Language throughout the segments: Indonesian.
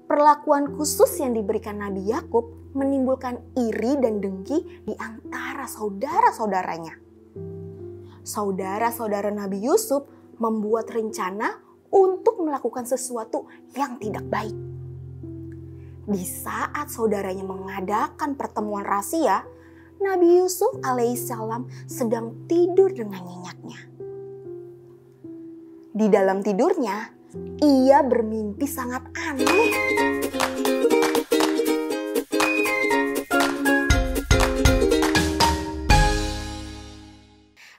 Perlakuan khusus yang diberikan Nabi Yakub menimbulkan iri dan dengki di antara saudara-saudaranya. Saudara-saudara Nabi Yusuf membuat rencana untuk melakukan sesuatu yang tidak baik. Di saat saudaranya mengadakan pertemuan rahasia, Nabi Yusuf alaihissalam sedang tidur dengan nyenyaknya. Di dalam tidurnya, ia bermimpi sangat aneh.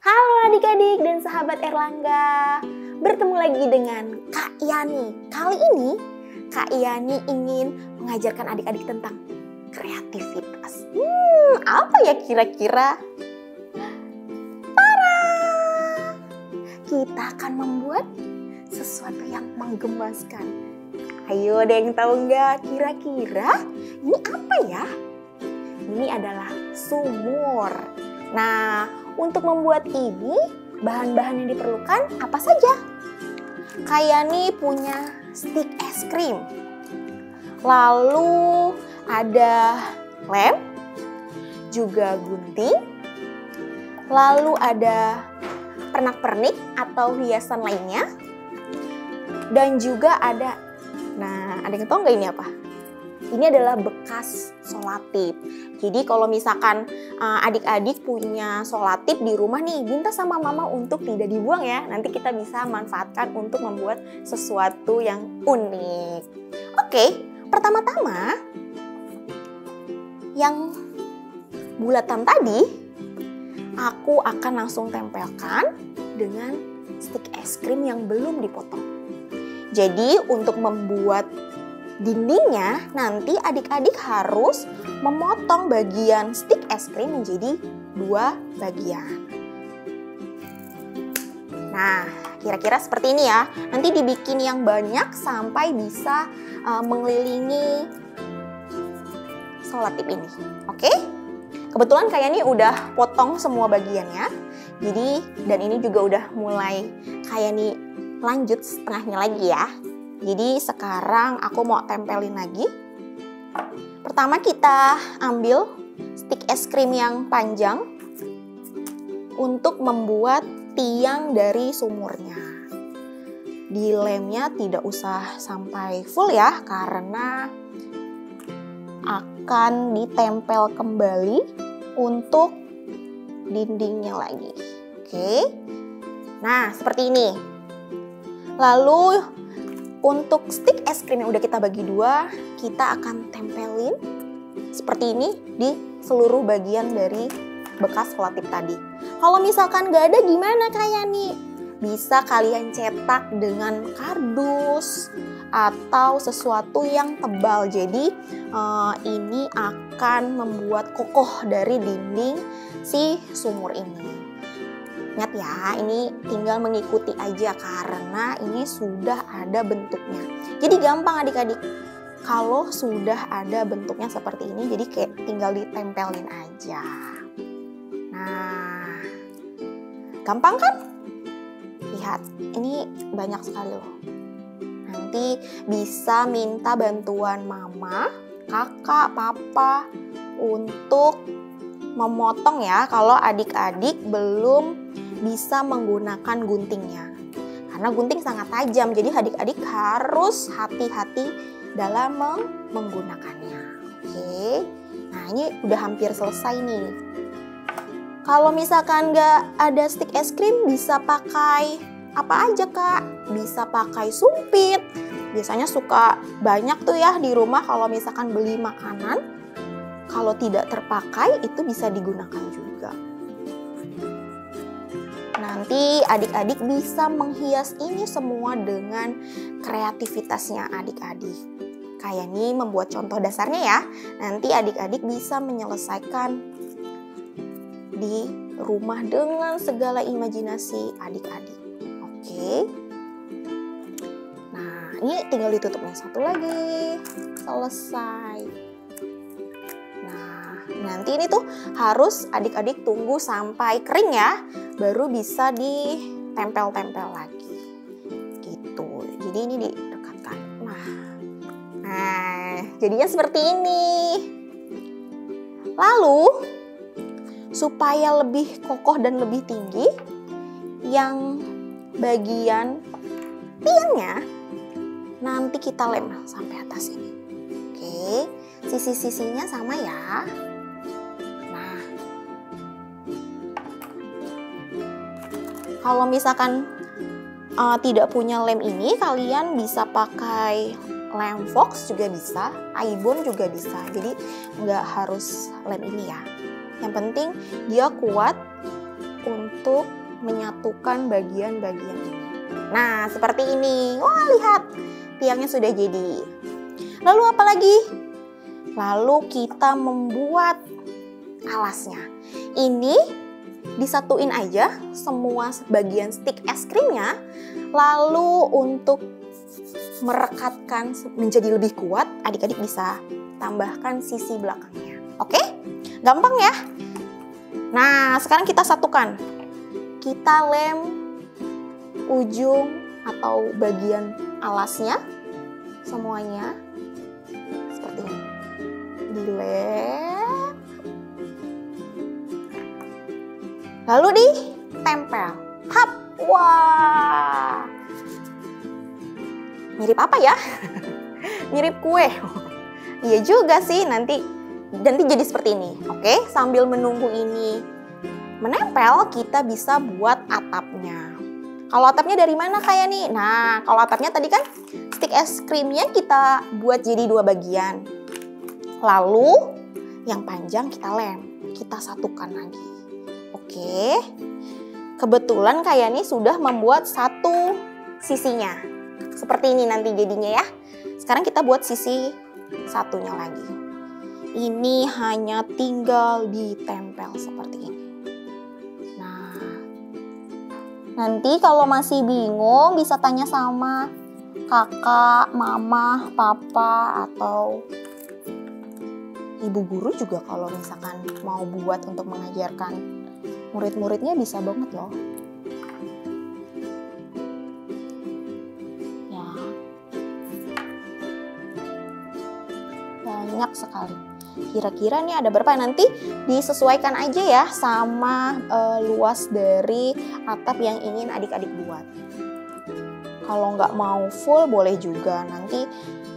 Halo adik-adik dan sahabat Erlangga, bertemu lagi dengan Kak Yani. Kali ini Kak Yani ingin mengajarkan adik-adik tentang kreativitas. Apa ya kira-kira? Tara! Kita akan membuat sesuatu yang menggemaskan. Ayo, ada yang tahu nggak kira-kira ini apa ya? Ini adalah sumur. Nah, untuk membuat ini bahan-bahan yang diperlukan apa saja? Kayani punya stik es krim. Lalu ada lem, juga gunting. Lalu ada pernak-pernik atau hiasan lainnya. Dan juga ada, ada yang tahu nggak ini apa? Ini adalah bekas solatip. Jadi kalau misalkan adik-adik punya solatip di rumah nih, minta sama mama untuk tidak dibuang ya. Nanti kita bisa manfaatkan untuk membuat sesuatu yang unik. Oke, pertama-tama yang bulatan tadi, aku akan langsung tempelkan dengan stik es krim yang belum dipotong. Jadi untuk membuat dindingnya, nanti adik-adik harus memotong bagian stik es krim menjadi 2 bagian. Nah, kira-kira seperti ini ya. Nanti dibikin yang banyak sampai bisa mengelilingi solatip ini. Oke? Kebetulan kayaknya udah potong semua bagiannya. Jadi, dan ini juga udah mulai kayak nih lanjut setengahnya lagi ya. Jadi sekarang aku mau tempelin lagi. Pertama kita ambil stik es krim yang panjang untuk membuat tiang dari sumurnya. Di lemnya tidak usah sampai full ya, karena akan ditempel kembali untuk dindingnya lagi. Oke. Nah, seperti ini. Lalu untuk stik es krim yang udah kita bagi 2, kita akan tempelin seperti ini di seluruh bagian dari bekas solatip tadi. Kalau misalkan nggak ada gimana kayak nih? Bisa kalian cetak dengan kardus atau sesuatu yang tebal. Jadi ini akan membuat kokoh dari dinding si sumur ini. Ingat ya, ini tinggal mengikuti aja karena ini sudah ada bentuknya. Jadi gampang adik-adik. Kalau sudah ada bentuknya seperti ini, jadi kayak tinggal ditempelin aja. Nah, gampang kan? Lihat, ini banyak sekali loh. Nanti bisa minta bantuan mama, kakak, papa untuk memotong ya kalau adik-adik belum bisa menggunakan guntingnya. Karena gunting sangat tajam, jadi adik-adik harus hati-hati dalam menggunakannya. Oke, nah ini udah hampir selesai nih. Kalau misalkan nggak ada stik es krim, bisa pakai apa aja kak? Bisa pakai sumpit. Biasanya suka banyak tuh ya di rumah kalau misalkan beli makanan. Kalau tidak terpakai itu bisa digunakan juga. Nanti adik-adik bisa menghias ini semua dengan kreativitasnya adik-adik. Kayak nih membuat contoh dasarnya ya. Nanti adik-adik bisa menyelesaikan di rumah dengan segala imajinasi adik-adik. Oke. Nah, ini tinggal ditutup yang satu lagi. Selesai. Nanti ini tuh harus adik-adik tunggu sampai kering ya, baru bisa ditempel-tempel lagi. Gitu. Jadi ini didekatkan. Nah, jadinya seperti ini. Lalu, supaya lebih kokoh dan lebih tinggi, yang bagian tiangnya nanti kita lem sampai atas ini. Oke, sisi-sisinya sama ya. Nah, kalau misalkan tidak punya lem ini, kalian bisa pakai lem fox juga bisa, ibon juga bisa. Jadi nggak harus lem ini ya. Yang penting dia kuat untuk menyatukan bagian-bagian ini. Nah, seperti ini. Wah, lihat, tiangnya sudah jadi. Lalu apa lagi? Lalu kita membuat alasnya. Ini disatuin aja semua bagian stick es krimnya. Lalu untuk merekatkan menjadi lebih kuat, adik-adik bisa tambahkan sisi belakangnya. Oke? Gampang ya? Nah, sekarang kita satukan. Kita lem ujung atau bagian alasnya semuanya seperti ini. Dilem. Lalu ditempel. Hap! Wah! Mirip apa ya? Mirip kue. Iya juga sih, nanti jadi seperti ini. Oke, sambil menunggu ini menempel, kita bisa buat atapnya. Kalau atapnya dari mana kayak nih? Nah, kalau atapnya tadi kan stick es krimnya kita buat jadi 2 bagian. Lalu yang panjang kita lem, kita satukan lagi. Oke, kebetulan kayak nih sudah membuat satu sisinya. Seperti ini nanti jadinya ya. Sekarang kita buat sisi satunya lagi. Ini hanya tinggal ditempel seperti ini. Nah, nanti kalau masih bingung bisa tanya sama kakak, mama, papa, atau ibu guru juga kalau misalkan mau buat untuk mengajarkan murid-muridnya bisa banget loh. Banyak sekali. Kira-kira nih ada berapa? Nanti disesuaikan aja ya sama luas dari atap yang ingin adik-adik buat. Kalau nggak mau full boleh juga. Nanti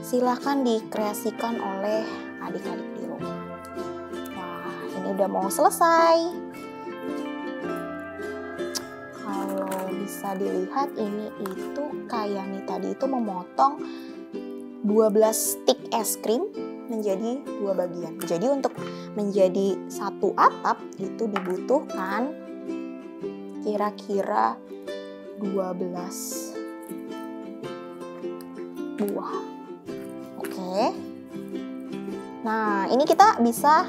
silahkan dikreasikan oleh adik-adik di rumah. Wah, ini udah mau selesai. Kalau bisa dilihat ini itu kayak nih tadi itu memotong 12 stick es krim menjadi 2 bagian. Jadi untuk menjadi satu atap itu dibutuhkan kira-kira 12 buah. Oke. Nah, ini kita bisa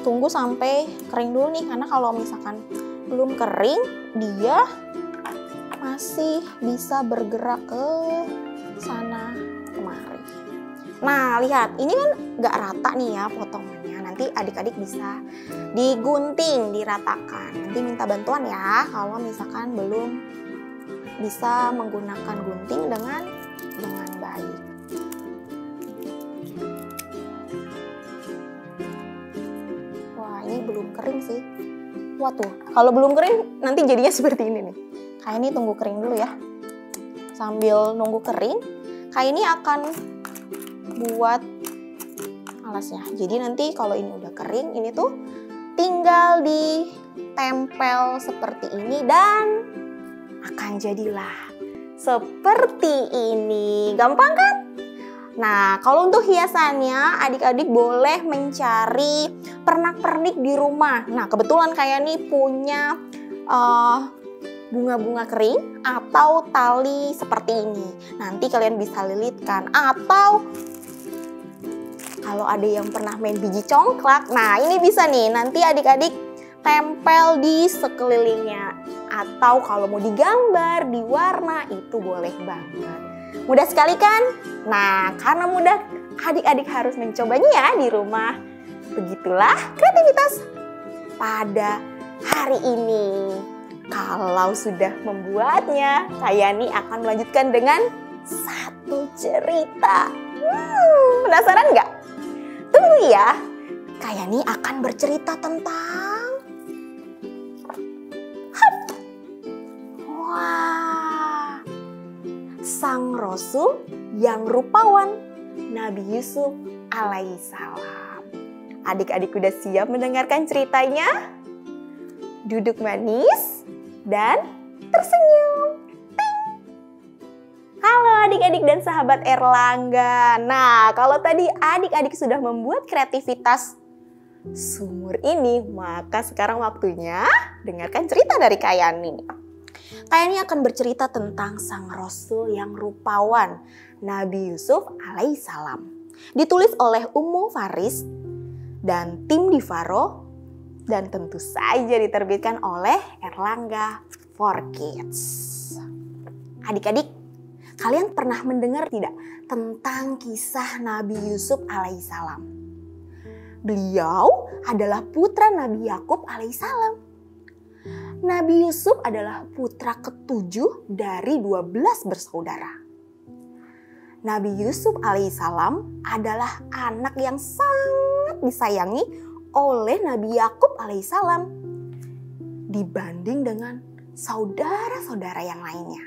tunggu sampai kering dulu nih, karena kalau misalkan belum kering, dia masih bisa bergerak ke sana kemari. Nah, lihat, ini kan nggak rata nih ya potongannya. Nanti adik-adik bisa digunting, diratakan. Nanti minta bantuan ya kalau misalkan belum bisa menggunakan gunting dengan baik. Wah, ini belum kering sih. Wah tuh, kalau belum kering nanti jadinya seperti ini nih. Kayak ini tunggu kering dulu ya. Sambil nunggu kering, kayak ini akan buat alasnya. Jadi nanti kalau ini udah kering, ini tuh tinggal ditempel seperti ini dan akan jadilah seperti ini. Gampang kan? Nah, kalau untuk hiasannya adik-adik boleh mencari pernak-pernik di rumah. Nah, kebetulan kayak nih punya bunga-bunga kering atau tali seperti ini. Nanti kalian bisa lilitkan, atau kalau ada yang pernah main biji congklak, nah ini bisa nih, nanti adik-adik tempel di sekelilingnya. Atau kalau mau digambar, diwarna, itu boleh banget. Mudah sekali kan? Nah, karena mudah, adik-adik harus mencobanya ya di rumah. Begitulah kreativitas pada hari ini. Kalau sudah membuatnya, Kayani akan melanjutkan dengan satu cerita. Penasaran nggak? Kayani akan bercerita tentang sang Rasul yang rupawan, Nabi Yusuf alaihissalam. Adik-adik udah siap mendengarkan ceritanya? Duduk manis dan tersenyum. Halo adik-adik dan sahabat Erlangga. Nah, kalau tadi adik-adik sudah membuat kreativitas sumur ini, maka sekarang waktunya dengarkan cerita dari Kayani. Kayani akan bercerita tentang sang Rasul yang rupawan, Nabi Yusuf alaihissalam. Ditulis oleh Ummu Faris dan tim di Faro, dan tentu saja diterbitkan oleh Erlangga for Kids. Adik-adik, kalian pernah mendengar tidak tentang kisah Nabi Yusuf alaihissalam? Beliau adalah putra Nabi Yakub alaihissalam. Nabi Yusuf adalah putra ke-7 dari 12 bersaudara. Nabi Yusuf alaihissalam adalah anak yang sangat disayangi oleh Nabi Yakub alaihissalam dibanding dengan saudara-saudara yang lainnya.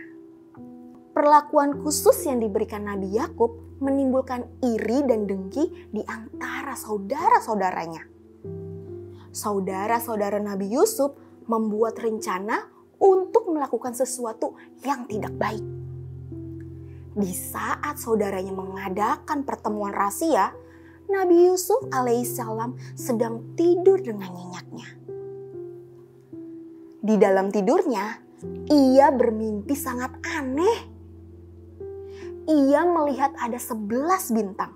Perlakuan khusus yang diberikan Nabi Yakub menimbulkan iri dan dengki di antara saudara-saudaranya. Saudara-saudara Nabi Yusuf membuat rencana untuk melakukan sesuatu yang tidak baik. Di saat saudaranya mengadakan pertemuan rahasia, Nabi Yusuf alaihissalam sedang tidur dengan nyenyaknya. Di dalam tidurnya, ia bermimpi sangat aneh. Ia melihat ada 11 bintang,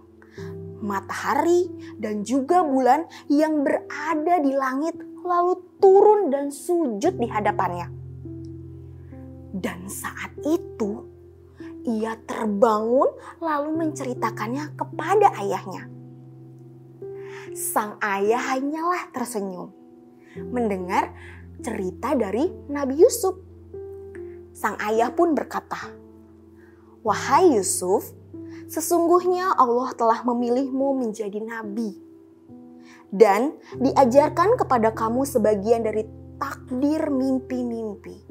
matahari dan juga bulan yang berada di langit lalu turun dan sujud di hadapannya. Dan saat itu, ia terbangun lalu menceritakannya kepada ayahnya. Sang ayah hanyalah tersenyum mendengar cerita dari Nabi Yusuf. Sang ayah pun berkata, "Wahai Yusuf, sesungguhnya Allah telah memilihmu menjadi nabi dan diajarkan kepada kamu sebagian dari takdir mimpi-mimpi.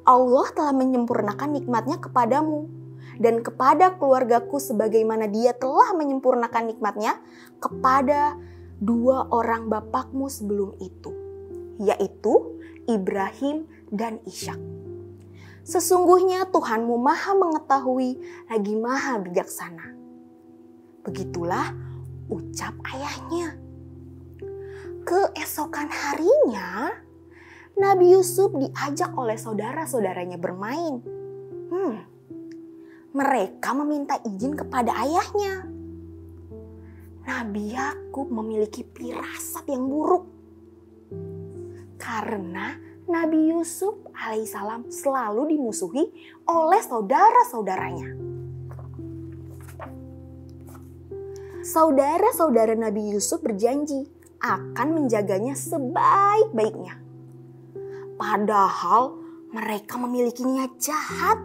Allah telah menyempurnakan nikmatnya kepadamu dan kepada keluargaku sebagaimana Dia telah menyempurnakan nikmatnya kepada 2 orang bapakmu sebelum itu, yaitu Ibrahim dan Ishak. Sesungguhnya Tuhanmu maha mengetahui lagi maha bijaksana." Begitulah ucap ayahnya. Keesokan harinya, Nabi Yusuf diajak oleh saudara-saudaranya bermain. Mereka meminta izin kepada ayahnya. Nabi Yakub memiliki firasat yang buruk karena Nabi Yusuf alaihissalam selalu dimusuhi oleh saudara-saudaranya. Saudara-saudara Nabi Yusuf berjanji akan menjaganya sebaik-baiknya. Padahal mereka memiliki niat jahat.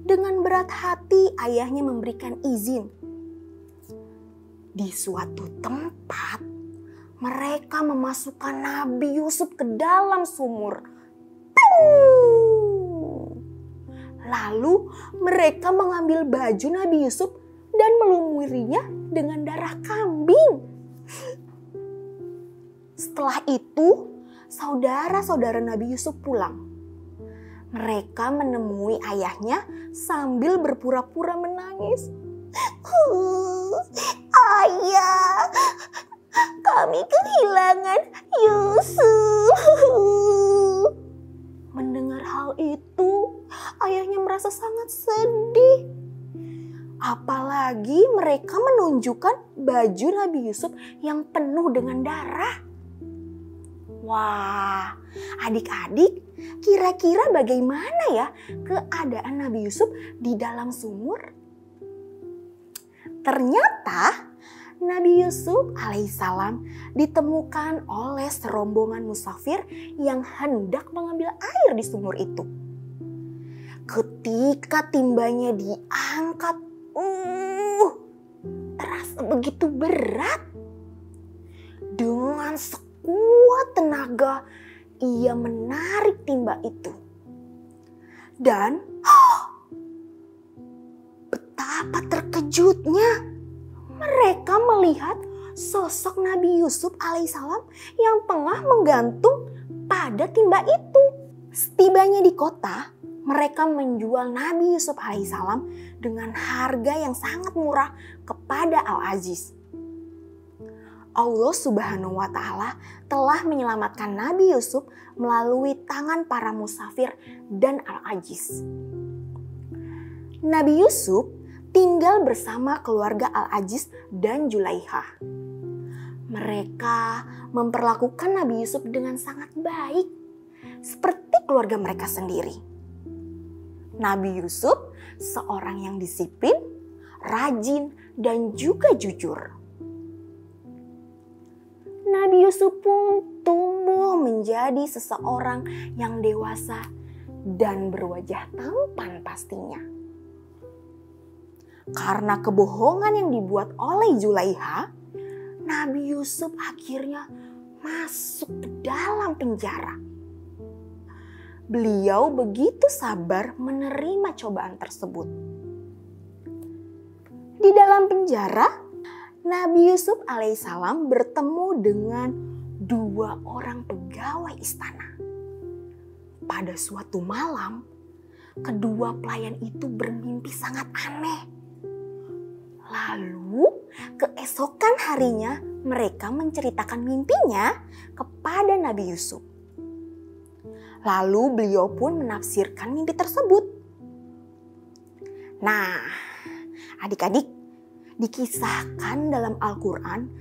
Dengan berat hati ayahnya memberikan izin. Di suatu tempat, mereka memasukkan Nabi Yusuf ke dalam sumur. Lalu mereka mengambil baju Nabi Yusuf dan melumurinya dengan darah kambing. Setelah itu, saudara-saudara Nabi Yusuf pulang. Mereka menemui ayahnya sambil berpura-pura menangis. "Ayah, kami kehilangan Yusuf." Mendengar hal itu, ayahnya merasa sangat sedih. Apalagi mereka menunjukkan baju Nabi Yusuf yang penuh dengan darah. Wah, adik-adik, kira-kira bagaimana ya keadaan Nabi Yusuf di dalam sumur? Ternyata Nabi Yusuf alaihissalam ditemukan oleh serombongan musafir yang hendak mengambil air di sumur itu. Ketika timbanya diangkat, terasa begitu berat. tenaga ia menarik timba itu. Dan betapa terkejutnya mereka melihat sosok Nabi Yusuf alaihissalam yang tengah menggantung pada timba itu. Setibanya di kota, mereka menjual Nabi Yusuf alaihissalam dengan harga yang sangat murah kepada Al-Aziz. Allah Subhanahu wa Ta'ala telah menyelamatkan Nabi Yusuf melalui tangan para musafir dan Al-Aziz. Nabi Yusuf tinggal bersama keluarga Al-Aziz dan Zulaikha. Mereka memperlakukan Nabi Yusuf dengan sangat baik, seperti keluarga mereka sendiri. Nabi Yusuf seorang yang disiplin, rajin, dan juga jujur. Nabi Yusuf pun tumbuh menjadi seseorang yang dewasa dan berwajah tampan pastinya. Karena kebohongan yang dibuat oleh Zulaikha, Nabi Yusuf akhirnya masuk ke dalam penjara. Beliau begitu sabar menerima cobaan tersebut. Di dalam penjara, Nabi Yusuf alaihissalam bertemu dengan 2 orang pegawai istana. Pada suatu malam, kedua pelayan itu bermimpi sangat aneh. Lalu keesokan harinya mereka menceritakan mimpinya kepada Nabi Yusuf. Lalu beliau pun menafsirkan mimpi tersebut. Nah, adik-adik, dikisahkan dalam Al-Quran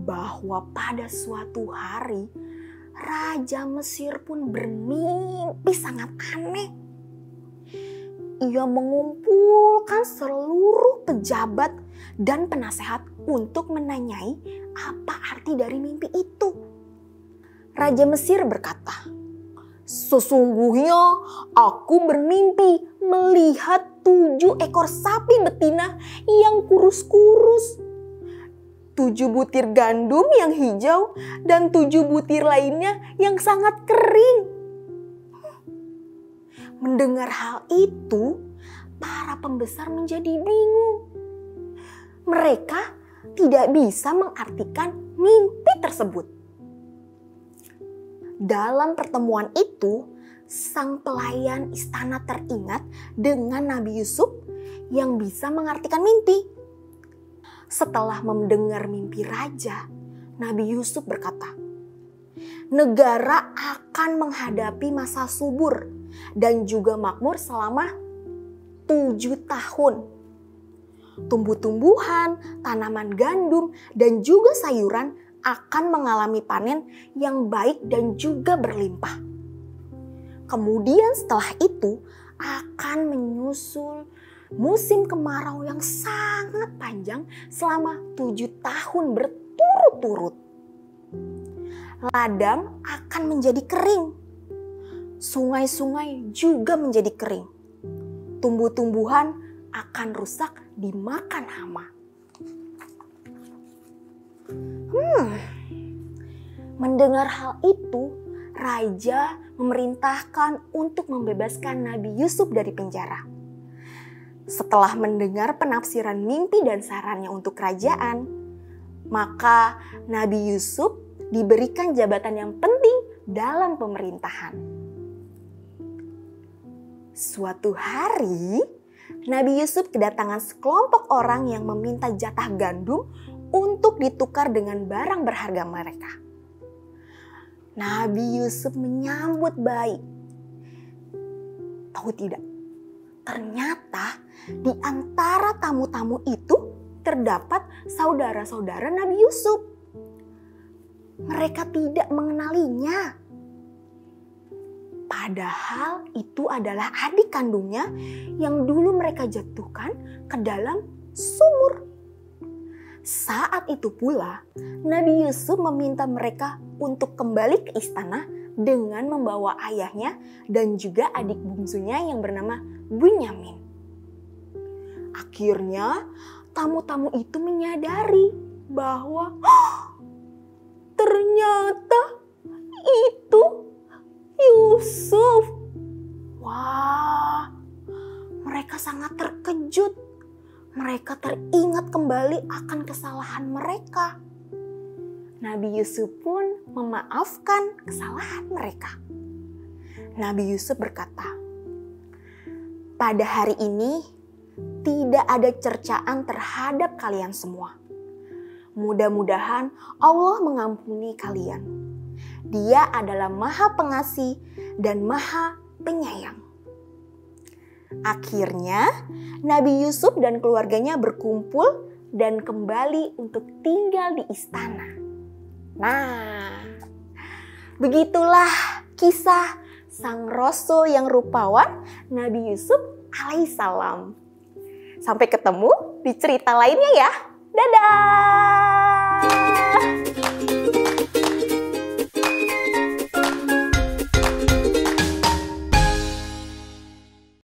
bahwa pada suatu hari Raja Mesir pun bermimpi sangat aneh. Ia mengumpulkan seluruh pejabat dan penasehat untuk menanyai apa arti dari mimpi itu. Raja Mesir berkata, "Sesungguhnya aku bermimpi melihat 7 ekor sapi betina yang kurus-kurus, 7 butir gandum yang hijau, dan 7 butir lainnya yang sangat kering." Mendengar hal itu, para pembesar menjadi bingung. Mereka tidak bisa mengartikan mimpi tersebut. Dalam pertemuan itu, sang pelayan istana teringat dengan Nabi Yusuf yang bisa mengartikan mimpi. Setelah mendengar mimpi raja, Nabi Yusuf berkata, "Negara akan menghadapi masa subur dan juga makmur selama 7 tahun. Tumbuh-tumbuhan, tanaman gandum, dan juga sayuran akan mengalami panen yang baik dan juga berlimpah. Kemudian setelah itu akan menyusul musim kemarau yang sangat panjang selama 7 tahun berturut-turut. Ladang akan menjadi kering. Sungai-sungai juga menjadi kering. Tumbuh-tumbuhan akan rusak dimakan hama." Mendengar hal itu, raja memerintahkan untuk membebaskan Nabi Yusuf dari penjara. Setelah mendengar penafsiran mimpi dan sarannya untuk kerajaan, maka Nabi Yusuf diberikan jabatan yang penting dalam pemerintahan. Suatu hari, Nabi Yusuf kedatangan sekelompok orang yang meminta jatah gandum untuk ditukar dengan barang berharga mereka. Nabi Yusuf menyambut baik. Tahu tidak, ternyata di antara tamu-tamu itu terdapat saudara-saudara Nabi Yusuf. Mereka tidak mengenalinya. Padahal itu adalah adik kandungnya yang dulu mereka jatuhkan ke dalam sumur. Saat itu pula, Nabi Yusuf meminta mereka untuk kembali ke istana dengan membawa ayahnya dan juga adik bungsunya yang bernama Bunyamin. Akhirnya, tamu-tamu itu menyadari bahwa ternyata itu Yusuf. Wah, mereka sangat terkejut. Mereka teringat kembali akan kesalahan mereka. Nabi Yusuf pun memaafkan kesalahan mereka. Nabi Yusuf berkata, "Pada hari ini tidak ada cercaan terhadap kalian semua. Mudah-mudahan Allah mengampuni kalian. Dia adalah Maha Pengasih dan Maha Penyayang." Akhirnya, Nabi Yusuf dan keluarganya berkumpul dan kembali untuk tinggal di istana. Nah, begitulah kisah sang rasul yang rupawan, Nabi Yusuf alaihissalam. Sampai ketemu di cerita lainnya ya. Dadah!